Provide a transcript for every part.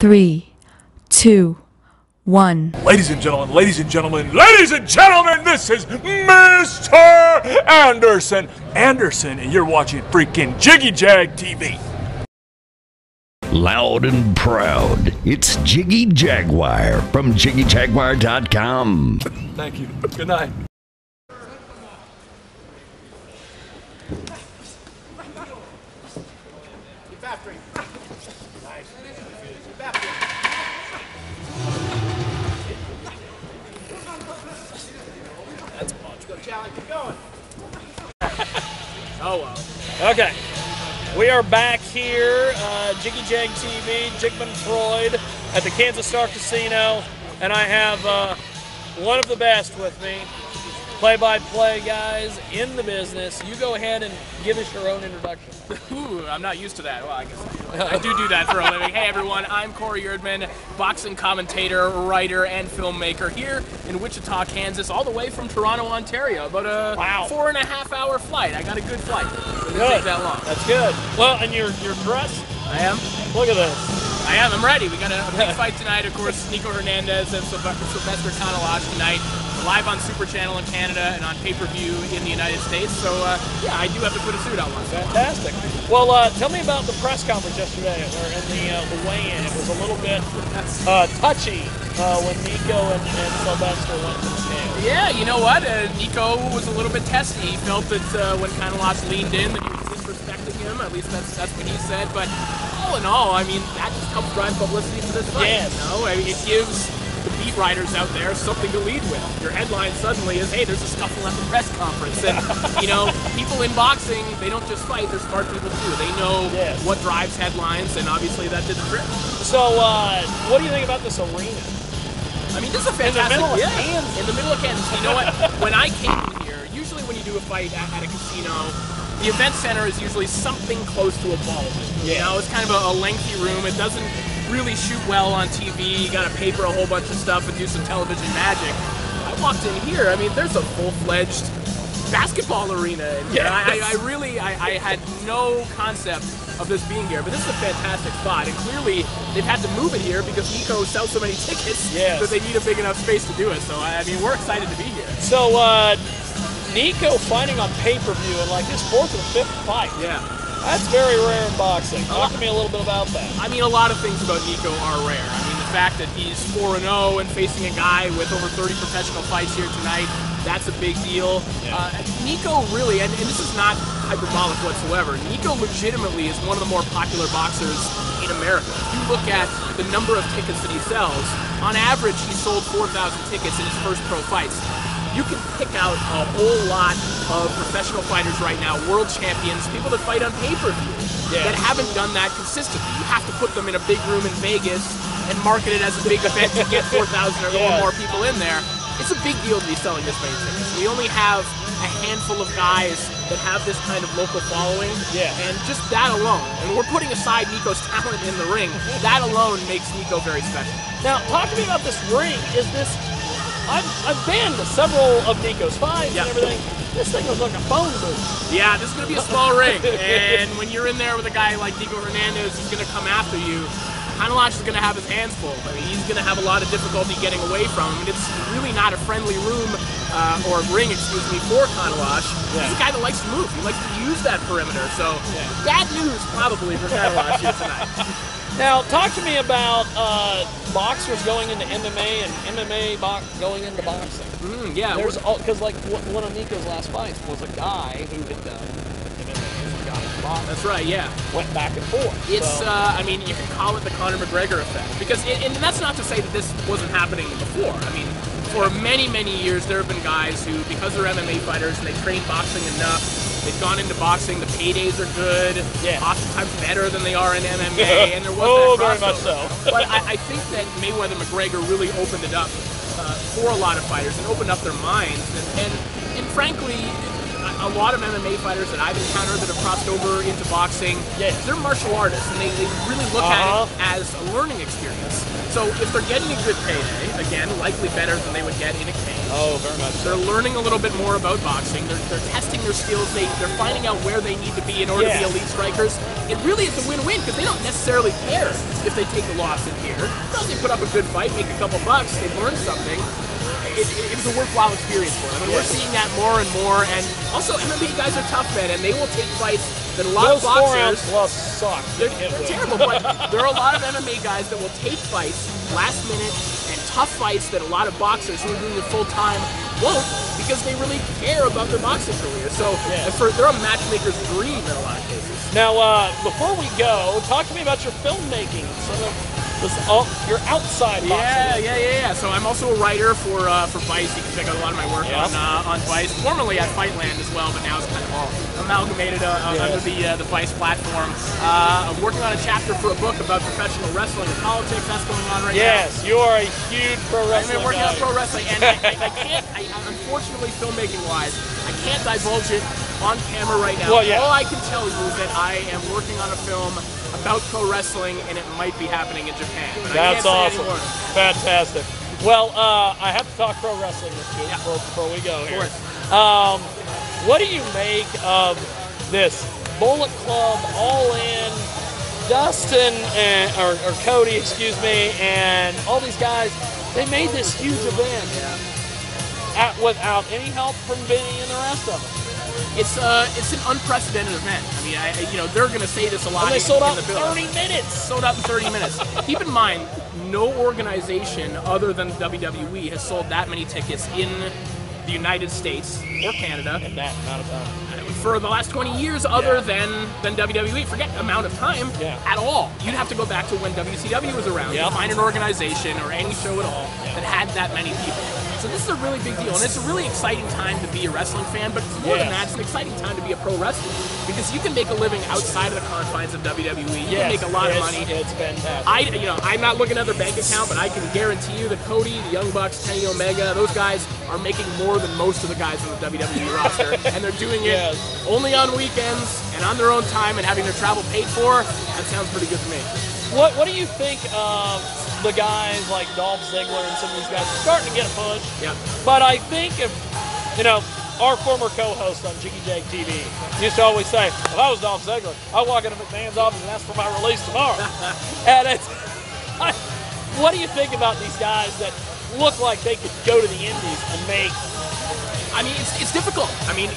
3, 2, 1. Ladies and gentlemen, ladies and gentlemen, ladies and gentlemen, this is Mr. Anderson. Anderson, and you're watching freaking Jiggy Jag TV. Loud and proud, it's Jiggy Jaguar from JiggyJaguar.com. Thank you. Good night. Keep after him. Nice. Keep after him. That's a bunch. Go challenge. Keep going. Oh well. Okay. We are back here, Jiggy Jag TV, Jigman Freud at the Kansas Star Casino, and I have one of the best with me, play-by-play guys in the business. You go ahead and give us your own introduction. Ooh, I'm not used to that. Well, I guess I do that for a living. Hey everyone, I'm Cory Erdman, boxing commentator, writer, and filmmaker here in Wichita, Kansas, all the way from Toronto, Ontario. About a 4.5-hour flight. I got a good flight. It didn't take that long. That's good. Well, and you're dressed? I am. Look at this. I am. I'm ready. We got a big fight tonight. Of course, Nico Hernandez and Sylvester Canelage tonight, live on Super Channel in Canada and on pay-per-view in the United States. So, yeah, I do have to put a suit on once. Fantastic. Well, tell me about the press conference yesterday, or in the weigh-in. It was a little bit touchy when Nico and Sylvester went to the scale. Yeah, you know what? Nico was a little bit testy. He felt that when Canelage leaned in, that he was disrespecting him. At least that's what he said. But all in all, I mean, that just helps drive publicity for this fight. Yes. You know? I mean, it gives the beat writers out there something to lead with. Your headline suddenly is, hey, there's a scuffle at the press conference. And, you know, people in boxing, they don't just fight, they're smart people too. They know what drives headlines, and obviously that did the trick. So, what do you think about this arena? I mean, this is a fantastic... In the middle of Kansas. In the middle of Kansas. You know what? When I came in here, usually when you do a fight at a casino, the event center is usually something close to a ballroom. You know, it's kind of a lengthy room. It doesn't really shoot well on TV. You got to pay for a whole bunch of stuff and do some television magic. I walked in here. I mean, there's a full-fledged basketball arena in here. I had no concept of this being here, but this is a fantastic spot, and clearly they've had to move it here because Nico sells so many tickets that they need a big enough space to do it. So, I mean, we're excited to be here. So, Nico fighting on pay-per-view in like his 4th or 5th fight. Yeah. That's very rare in boxing. Talk to me a little bit about that. I mean, a lot of things about Nico are rare. I mean, the fact that he's 4-0 and facing a guy with over 30 professional fights here tonight, that's a big deal. Nico really, and this is not hyperbolic whatsoever, Nico legitimately is one of the more popular boxers in America. If you look at the number of tickets that he sells, on average he sold 4,000 tickets in his first pro fights. You can pick out a whole lot of professional fighters right now, world champions, people that fight on pay-per-view that haven't done that consistently. You have to put them in a big room in Vegas and market it as a big event to get 4,000 or more people in there. It's a big deal to be selling this many tickets. We only have a handful of guys that have this kind of local following, and just that alone, and we're putting aside Nico's talent in the ring, that alone makes Nico very special. Now, talk to me about this ring. Is this... I've been to several of Nico's fights and everything. This thing was like a phone booth. Yeah, this is going to be a small ring, and when you're in there with a guy like Nico Hernandez who's going to come after you, Canelage is going to have his hands full. I mean, he's going to have a lot of difficulty getting away from him, and it's really not a friendly room, or ring, excuse me, for Canelage. He's a guy that likes to move. He likes to use that perimeter, so bad news probably for Canelage here tonight. Now, talk to me about boxers going into MMA and MMA going into boxing. There's because like one of Nico's last fights was a guy who had done MMA, got into boxing. That's right, went back and forth. It's I mean, you can call it the Conor McGregor effect, because and that's not to say that this wasn't happening before. I mean, for many years there have been guys who, because they're MMA fighters and they train boxing enough, they've gone into boxing, the paydays are good, oftentimes better than they are in MMA, and there was that crossover. Very much so. But I think that Mayweather-McGregor really opened it up for a lot of fighters and opened up their minds, and frankly, a lot of MMA fighters that I've encountered that have crossed over into boxing, they're martial artists, and they really look at it as a learning experience. So if they're getting a good payday, again, likely better than they would get in a cage. Oh, very much. They're learning a little bit more about boxing. They're testing their skills. They're finding out where they need to be in order to be elite strikers. It really is a win-win because they don't necessarily care if they take a loss in here. As they put up a good fight, make a couple bucks, they learn something. It was a worthwhile experience for them. And we're seeing that more and more. And also, MMA guys are tough men, and they will take fights that a lot of boxers... Those 4-ounce gloves suck. They're terrible, but there are a lot of MMA guys that will take fights last minute and tough fights that a lot of boxers who are doing it full time won't, because they really care about their boxing career. So they're a matchmaker's dream in a lot of cases. Now, before we go, talk to me about your filmmaking. You're outside boxing. Yeah. So I'm also a writer for Vice. You can check out a lot of my work on Vice. Formerly at Fightland as well, but now it's kind of all amalgamated under the Vice platform. I'm working on a chapter for a book about professional wrestling and politics. That's going on right now. Yes, you are a huge pro wrestling I've been working guy. on pro wrestling, and I can't, unfortunately, filmmaking-wise, I can't divulge it on camera right now. Well, All I can tell you is that I am working on a film about pro wrestling, and it might be happening in Japan. But That's I can't say awesome. anymore. Fantastic. Well, I have to talk pro wrestling with you before we go here. What do you make of this Bullet Club all-in? Dustin or Cody, excuse me, and all these guys, they made this huge event without any help from Vinny and the rest of them. It's an unprecedented event. I mean, they're going to say this a lot. And they sold out in in the 30 minutes. Sold out in 30 minutes. Keep in mind, no organization other than WWE has sold that many tickets in the United States or Canada In that amount of time. for the last 20 years other than WWE. Forget amount of time at all. You'd have to go back to when WCW was around to find an organization or any show at all that had that many people. So this is a really big deal, and it's a really exciting time to be a wrestling fan, but more than that, it's an exciting time to be a pro wrestler, because you can make a living outside of the confines of WWE. You can make a lot of money. It's fantastic. I'm not looking at their bank account, but I can guarantee you that Cody, the Young Bucks, Kenny Omega, those guys are making more than most of the guys on the WWE roster, and they're doing it only on weekends and on their own time and having their travel paid for. That sounds pretty good to me. What do you think of the guys like Dolph Ziggler and some of these guys are starting to get a push? Yeah. But I think if, our former co-host on Jiggy Jag TV used to always say, if I was Dolph Ziggler, I'd walk into McMahon's office and ask for my release tomorrow. And what do you think about these guys that look like they could go to the Indies and make? I mean, it's difficult. I mean,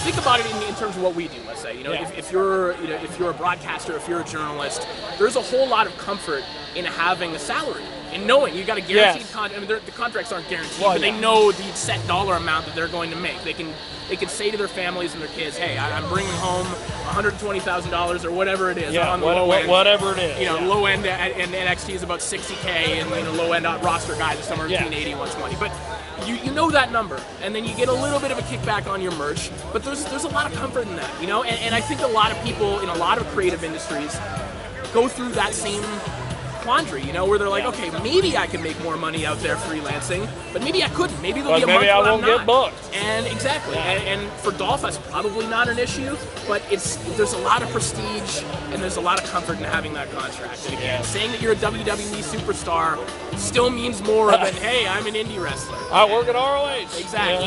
think about it in terms of what we do. Let's say, if you're a broadcaster, if you're a journalist, there's a whole lot of comfort in having a salary, in knowing you got a guaranteed contract. I mean, the contracts aren't guaranteed, but they know the set dollar amount that they're going to make. They can say to their families and their kids, "Hey, I'm bringing home $120,000 or whatever it is on the low end." Whatever it is. Low end and NXT is about $60K, and low end roster guys are somewhere between 80 and 120. But you know that number, and then you get a little bit of a kickback on your merch. But there's a lot of comfort in that, And I think a lot of people in a lot of creative industries go through that same quandary, where they're like, okay, maybe I could make more money out there freelancing, but maybe I couldn't. Maybe there'll be a month where I'm not. Get booked. And exactly. And for Dolph, that's probably not an issue, but there's a lot of prestige and there's a lot of comfort in having that contract. And again, saying that you're a WWE superstar still means more than, hey, I'm an indie wrestler. I work at ROH. Exactly.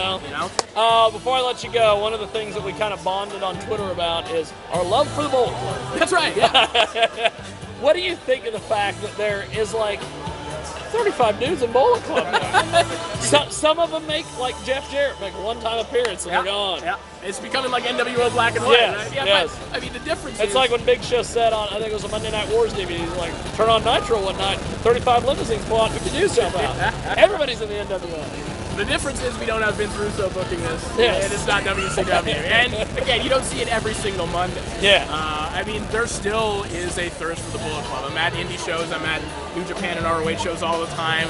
Before I let you go, one of the things that we kind of bonded on Twitter about is our love for the Bullet Club. That's right, yeah. What do you think of the fact that there is like 35 dudes in Bullet Club now? Some of them make, like Jeff Jarrett, make a one-time appearance and they're gone. Yeah, it's becoming like NWO Black and White. Yes, right? yes. But, I mean, the difference is... It's like when Big Show said on, I think it was a Monday Night Wars DVD, he's like, turn on Nitro one night, 35 limousines pull out, who can you jump out? Everybody's in the NWO. The difference is we don't have Vince Russo booking this, yes. and it's not WCW. And again, you don't see it every single Monday. Yeah. I mean, there still is a thirst for the Bullet Club. I'm at indie shows, I'm at New Japan and ROH shows all the time.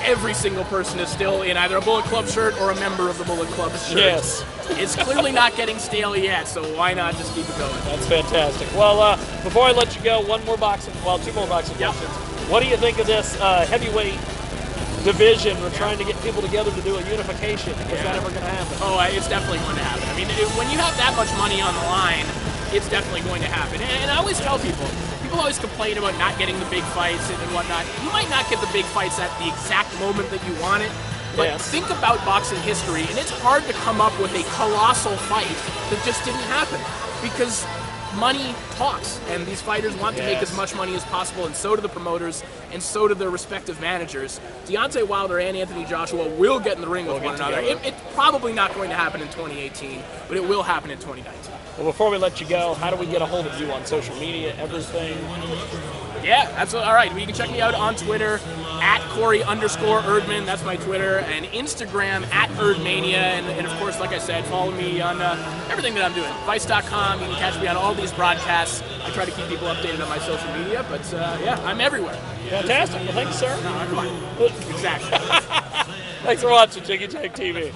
Every single person is still in either a Bullet Club shirt or a member of the Bullet Club shirt. Yes. It's clearly not getting stale yet, so why not just keep it going? That's fantastic. Well, before I let you go, two more boxing questions. What do you think of this heavyweight division. We're trying to get people together to do a unification. Is that ever going to happen? Oh, it's definitely going to happen. I mean, when you have that much money on the line, it's definitely going to happen. And I always tell people always complain about not getting the big fights and whatnot. You might not get the big fights at the exact moment that you want it, but think about boxing history, and it's hard to come up with a colossal fight that just didn't happen because money talks, and these fighters want to make as much money as possible, and so do the promoters, and so do their respective managers. Deontay Wilder and Anthony Joshua will get in the ring with one another. It's probably not going to happen in 2018, but it will happen in 2019. Well, before we let you go, how do we get a hold of you on social media, everything? Yeah, that's all right. You can check me out on Twitter at Cory_Erdman. That's my Twitter, and Instagram at Erdmania. And of course, like I said, follow me on everything that I'm doing. Vice.com. You can catch me on all these broadcasts. I try to keep people updated on my social media, but yeah, I'm everywhere. Fantastic. Well, thank you, sir. No, come on. Exactly. Thanks for watching Jiggy Jag TV.